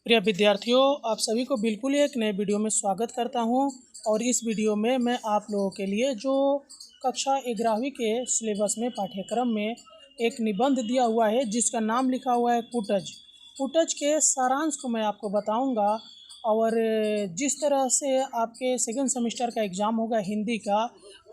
प्रिय विद्यार्थियों, आप सभी को बिल्कुल ही एक नए वीडियो में स्वागत करता हूं। और इस वीडियो में मैं आप लोगों के लिए जो कक्षा 11वीं के सिलेबस में पाठ्यक्रम में एक निबंध दिया हुआ है जिसका नाम लिखा हुआ है कुटज। कुटज के सारांश को मैं आपको बताऊंगा। और जिस तरह से आपके सेकेंड सेमेस्टर का एग्ज़ाम होगा हिंदी का,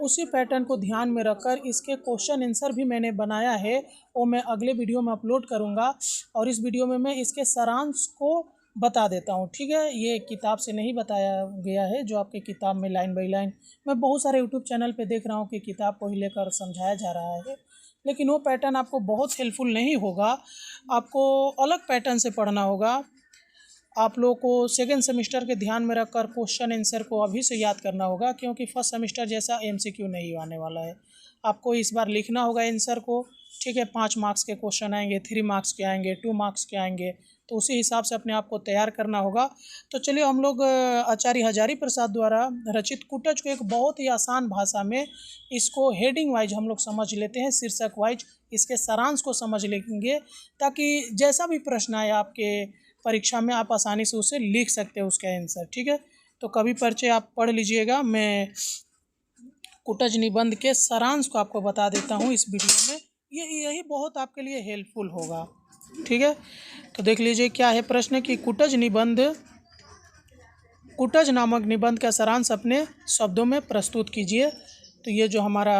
उसी पैटर्न को ध्यान में रखकर इसके क्वेश्चन आंसर भी मैंने बनाया है, वो मैं अगले वीडियो में अपलोड करूंगा। और इस वीडियो में मैं इसके सारांश को बता देता हूँ, ठीक है। ये किताब से नहीं बताया गया है जो आपके किताब में लाइन बाई लाइन मैं बहुत सारे यूट्यूब चैनल पे देख रहा हूँ कि किताब को ही लेकर समझाया जा रहा है, लेकिन वो पैटर्न आपको बहुत हेल्पफुल नहीं होगा। आपको अलग पैटर्न से पढ़ना होगा। आप लोगों को सेकेंड सेमेस्टर के ध्यान में रखकर क्वेश्चन आंसर को अभी से याद करना होगा, क्योंकि फर्स्ट सेमेस्टर जैसा एमसीक्यू नहीं आने वाला है। आपको इस बार लिखना होगा आंसर को, ठीक है। 5 मार्क्स के क्वेश्चन आएंगे, 3 मार्क्स के आएंगे, 2 मार्क्स के आएंगे, तो उसी हिसाब से अपने आप को तैयार करना होगा। तो चलिए हम लोग आचार्य हजारी प्रसाद द्वारा रचित कुटज को एक बहुत ही आसान भाषा में इसको हेडिंग वाइज हम लोग समझ लेते हैं, शीर्षक वाइज इसके सारांश को समझ लेंगे, ताकि जैसा भी प्रश्न आए आपके परीक्षा में आप आसानी से उसे लिख सकते हैं उसका आंसर, ठीक है। तो कवि परिचय आप पढ़ लीजिएगा। मैं कुटज निबंध के सारांश को आपको बता देता हूँ इस वीडियो में, यही बहुत आपके लिए हेल्पफुल होगा, ठीक है। तो देख लीजिए क्या है प्रश्न कि कुटज नामक निबंध का सारांश अपने शब्दों में प्रस्तुत कीजिए। तो ये जो हमारा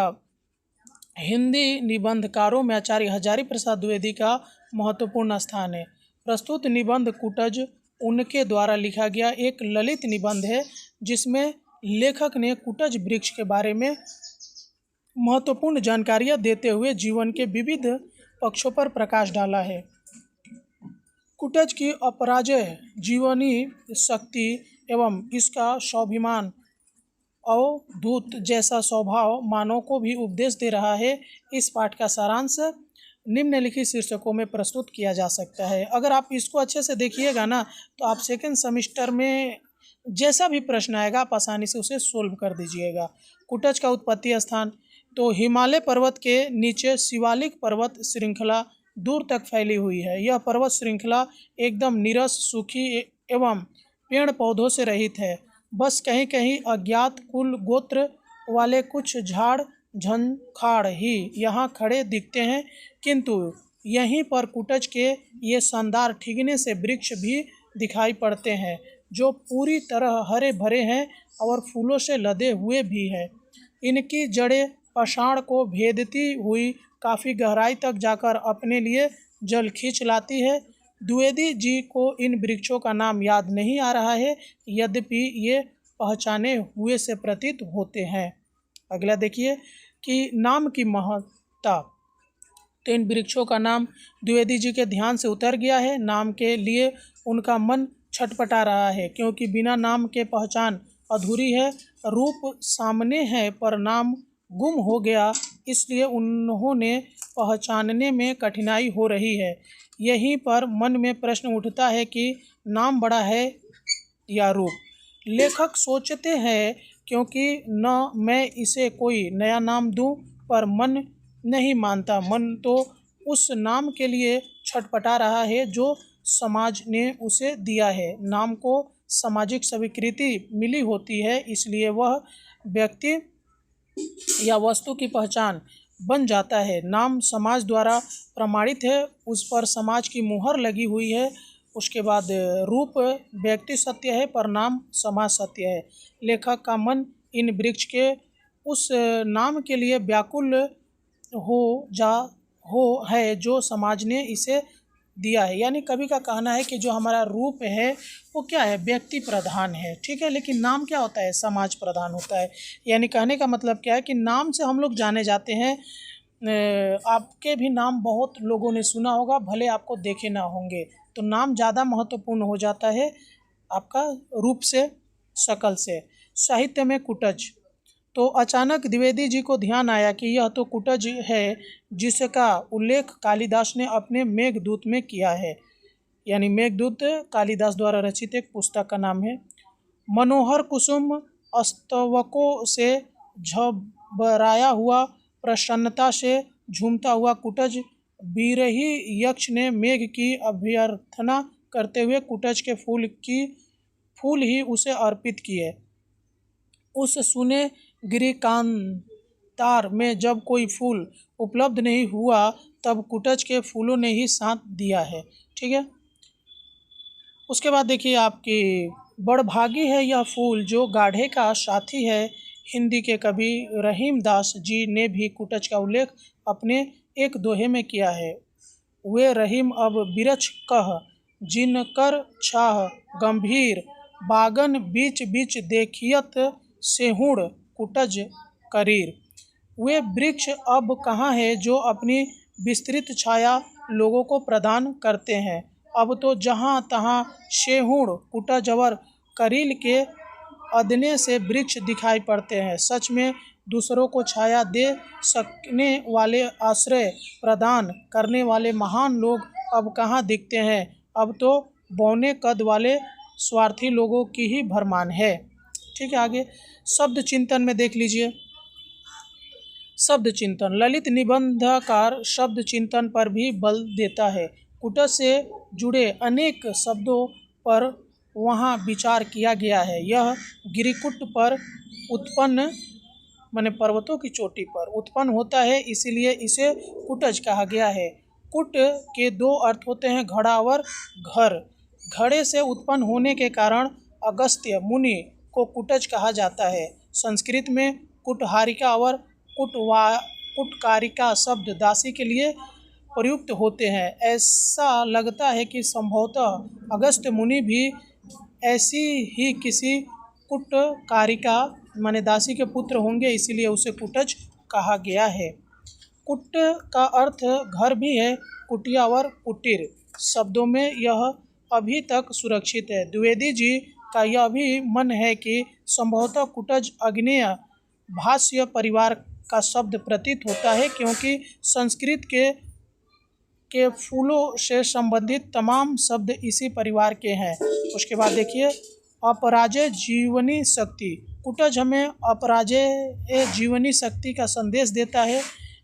हिंदी निबंधकारों में आचार्य हजारी प्रसाद द्विवेदी का महत्वपूर्ण स्थान है। प्रस्तुत निबंध कुटज उनके द्वारा लिखा गया एक ललित निबंध है, जिसमें लेखक ने कुटज वृक्ष के बारे में महत्वपूर्ण जानकारियां देते हुए जीवन के विविध पक्षों पर प्रकाश डाला है। कुटज की अपराजय जीवनी शक्ति एवं इसका स्वाभिमान अवधूत जैसा स्वभाव मानव को भी उपदेश दे रहा है। इस पाठ का सारांश निम्नलिखित शीर्षकों में प्रस्तुत किया जा सकता है। अगर आप इसको अच्छे से देखिएगा ना, तो आप सेकेंड सेमेस्टर में जैसा भी प्रश्न आएगा आप आसानी से उसे सोल्व कर दीजिएगा। कुटज का उत्पत्ति स्थान तो हिमालय पर्वत के नीचे शिवालिक पर्वत श्रृंखला दूर तक फैली हुई है। यह पर्वत श्रृंखला एकदम नीरस, सूखी एवं पेड़ पौधों से रहित है। बस कहीं कहीं अज्ञात कुल गोत्र वाले कुछ झाड़ झंखाड़ ही यहाँ खड़े दिखते हैं, किंतु यहीं पर कुटज के ये शानदार ठिगने से वृक्ष भी दिखाई पड़ते हैं, जो पूरी तरह हरे भरे हैं और फूलों से लदे हुए भी हैं। इनकी जड़ें पाषाण को भेदती हुई काफ़ी गहराई तक जाकर अपने लिए जल खींच लाती है। द्विवेदी जी को इन वृक्षों का नाम याद नहीं आ रहा है, यद्यपि ये पहचाने हुए से प्रतीत होते हैं। अगला देखिए कि नाम की महत्ता। तो इन वृक्षों का नाम द्विवेदी जी के ध्यान से उतर गया है। नाम के लिए उनका मन छटपटा रहा है, क्योंकि बिना नाम के पहचान अधूरी है। रूप सामने है पर नाम गुम हो गया, इसलिए उन्होंने पहचानने में कठिनाई हो रही है। यहीं पर मन में प्रश्न उठता है कि नाम बड़ा है या रूप। लेखक सोचते हैं क्योंकि न मैं इसे कोई नया नाम दूं, पर मन नहीं मानता। मन तो उस नाम के लिए छटपटा रहा है जो समाज ने उसे दिया है। नाम को सामाजिक स्वीकृति मिली होती है, इसलिए वह व्यक्ति या वस्तु की पहचान बन जाता है। नाम समाज द्वारा प्रमाणित है, उस पर समाज की मुहर लगी हुई है। उसके बाद रूप व्यक्ति सत्य है पर नाम समाज सत्य है। लेखक का मन इन वृक्ष के उस नाम के लिए व्याकुल है जो समाज ने इसे दिया है। यानी कवि का कहना है कि जो हमारा रूप है वो क्या है, व्यक्ति प्रधान है, ठीक है, लेकिन नाम क्या होता है, समाज प्रधान होता है। यानी कहने का मतलब क्या है कि नाम से हम लोग जाने जाते हैं। आपके भी नाम बहुत लोगों ने सुना होगा, भले आपको देखे ना होंगे, तो नाम ज़्यादा महत्वपूर्ण हो जाता है आपका रूप से, शक्ल से। साहित्य में कुटज। तो अचानक द्विवेदी जी को ध्यान आया कि यह तो कुटज है जिसका उल्लेख कालिदास ने अपने मेघदूत में किया है। यानी मेघदूत कालिदास द्वारा रचित एक पुस्तक का नाम है। मनोहर कुसुम स्तवकों से झबराया हुआ, प्रसन्नता से झूमता हुआ कुटज बिरही यक्ष ने मेघ की अभ्यर्थना करते हुए कुटज के फूल ही उसे अर्पित किए। उस सुने गिरिकांतार में जब कोई फूल उपलब्ध नहीं हुआ तब कुटज के फूलों ने ही साथ दिया है। ठीक है। उसके बाद देखिए आपकी बड़भागी है यह फूल जो गाढ़े का साथी है। हिंदी के कवि रहीम दास जी ने भी कुटज का उल्लेख अपने एक दोहे में किया है। वे रहीम अब बिरछ कह जिनकर छाह गंभीर बागन बीच बीच देखियत सेहुड़ कुटज करीर। वे वृक्ष अब कहाँ है जो अपनी विस्तृत छाया लोगों को प्रदान करते हैं। अब तो जहाँ तहाँ सेहुड़ कुटज और करील के अदने से वृक्ष दिखाई पड़ते हैं। सच में दूसरों को छाया दे सकने वाले, आश्रय प्रदान करने वाले महान लोग अब कहाँ दिखते हैं। अब तो बौने कद वाले स्वार्थी लोगों की ही भरमार है। ठीक है। आगे शब्द चिंतन में देख लीजिए। शब्द चिंतन। ललित निबंधकार शब्द चिंतन पर भी बल देता है। कुटज से जुड़े अनेक शब्दों पर वहाँ विचार किया गया है। यह गिरिकुट पर उत्पन्न माने पर्वतों की चोटी पर उत्पन्न होता है, इसीलिए इसे कुटज कहा गया है। कुट के दो अर्थ होते हैं, घड़ा और घर। घड़े से उत्पन्न होने के कारण अगस्त्य मुनि को कुटज कहा जाता है। संस्कृत में कुटहारिका और कुटकारिका शब्द दासी के लिए प्रयुक्त होते हैं। ऐसा लगता है कि संभवतः अगस्त्य मुनि भी ऐसी ही किसी कुटकारिका माने दासी के पुत्र होंगे, इसीलिए उसे कुटज कहा गया है। कुट का अर्थ घर भी है। कुटिया और कुटीर शब्दों में यह अभी तक सुरक्षित है। द्विवेदी जी का यह भी मन है कि संभवतः कुटज आग्नेय भाष्य परिवार का शब्द प्रतीत होता है, क्योंकि संस्कृत के फूलों से संबंधित तमाम शब्द इसी परिवार के हैं। उसके बाद देखिए अपराजय जीवनी शक्ति। कुटज हमें अपराजय जीवनी शक्ति का संदेश देता है।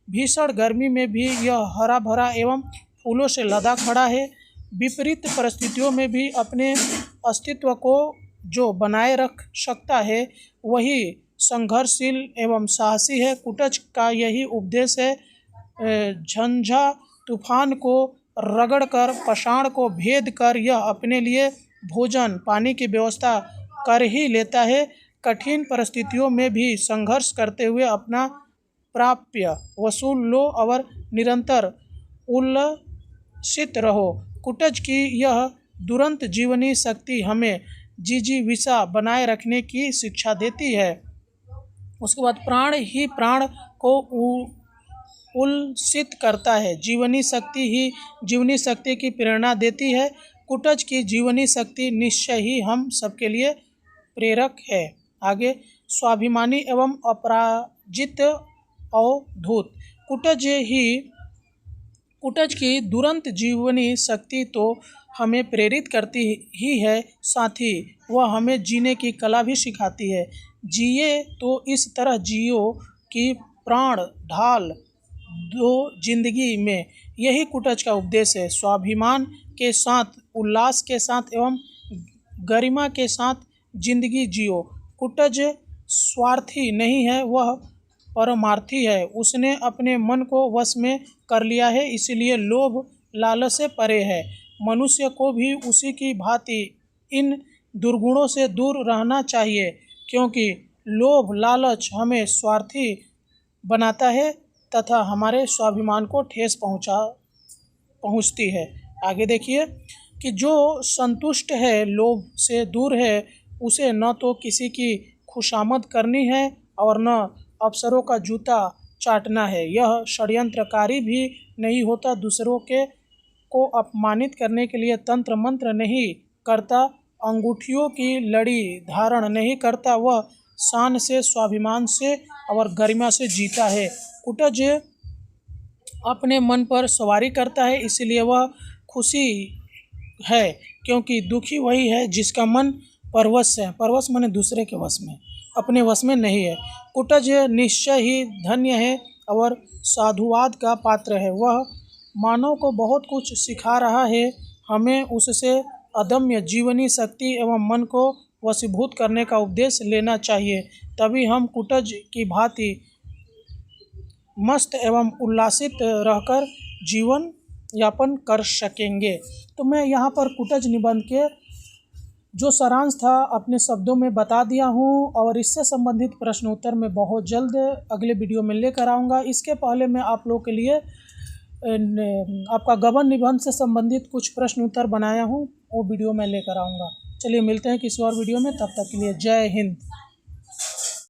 भीषण गर्मी में भी यह हरा भरा एवं फूलों से लदा खड़ा है। विपरीत परिस्थितियों में भी अपने अस्तित्व को जो बनाए रख सकता है वही संघर्षशील एवं साहसी है। कुटज का यही उपदेश है। झंझा तूफान को रगड़कर पाषाण को भेद कर यह अपने लिए भोजन पानी की व्यवस्था कर ही लेता है। कठिन परिस्थितियों में भी संघर्ष करते हुए अपना प्राप्य वसूल लो और निरंतर उल्लसित रहो। कुटज की यह दुरंत जीवनी शक्ति हमें जिजीविषा बनाए रखने की शिक्षा देती है। उसके बाद प्राण ही प्राण को उल्लसित करता है। जीवनी शक्ति ही जीवनी शक्ति की प्रेरणा देती है। कुटज की जीवनी शक्ति निश्चय ही हम सबके लिए प्रेरक है। आगे स्वाभिमानी एवं अपराजित अवधूत। कुटज की दुरंत जीवनी शक्ति तो हमें प्रेरित करती ही है, साथ ही वह हमें जीने की कला भी सिखाती है। जिए तो इस तरह जियो कि प्राण ढाल दो जिंदगी में, यही कुटज का उपदेश है। स्वाभिमान के साथ, उल्लास के साथ एवं गरिमा के साथ जिंदगी जियो। कुटज स्वार्थी नहीं है, वह परमार्थी है। उसने अपने मन को वश में कर लिया है, इसलिए लोभ लालच से परे है। मनुष्य को भी उसी की भांति इन दुर्गुणों से दूर रहना चाहिए, क्योंकि लोभ लालच हमें स्वार्थी बनाता है तथा हमारे स्वाभिमान को ठेस पहुंचती है। आगे देखिए कि जो संतुष्ट है, लोभ से दूर है, उसे न तो किसी की खुशामद करनी है और न अफसरों का जूता चाटना है। यह षड्यंत्रकारी भी नहीं होता, दूसरों को अपमानित करने के लिए तंत्र मंत्र नहीं करता, अंगूठियों की लड़ी धारण नहीं करता। वह शान से, स्वाभिमान से और गरिमा से जीता है। कुटज अपने मन पर सवारी करता है, इसलिए वह खुशी है, क्योंकि दुखी वही है जिसका मन परवश है। परवश माने दूसरे के वश में, अपने वश में नहीं है। कुटज निश्चय ही धन्य है और साधुवाद का पात्र है। वह मानव को बहुत कुछ सिखा रहा है। हमें उससे अदम्य जीवनी शक्ति एवं मन को वशीभूत करने का उपदेश लेना चाहिए, तभी हम कुटज की भांति मस्त एवं उल्लासित रहकर जीवन यापन कर सकेंगे। तो मैं यहाँ पर कुटज निबंध के जो सारांश था अपने शब्दों में बता दिया हूँ, और इससे संबंधित प्रश्न उत्तर मैं बहुत जल्द अगले वीडियो में लेकर आऊँगा। इसके पहले मैं आप लोगों के लिए आपका गबन निबंध से संबंधित कुछ प्रश्न उत्तर बनाया हूँ, वो वीडियो मैं लेकर आऊँगा। चलिए मिलते हैं किसी और वीडियो में, तब तक के लिए जय हिंद।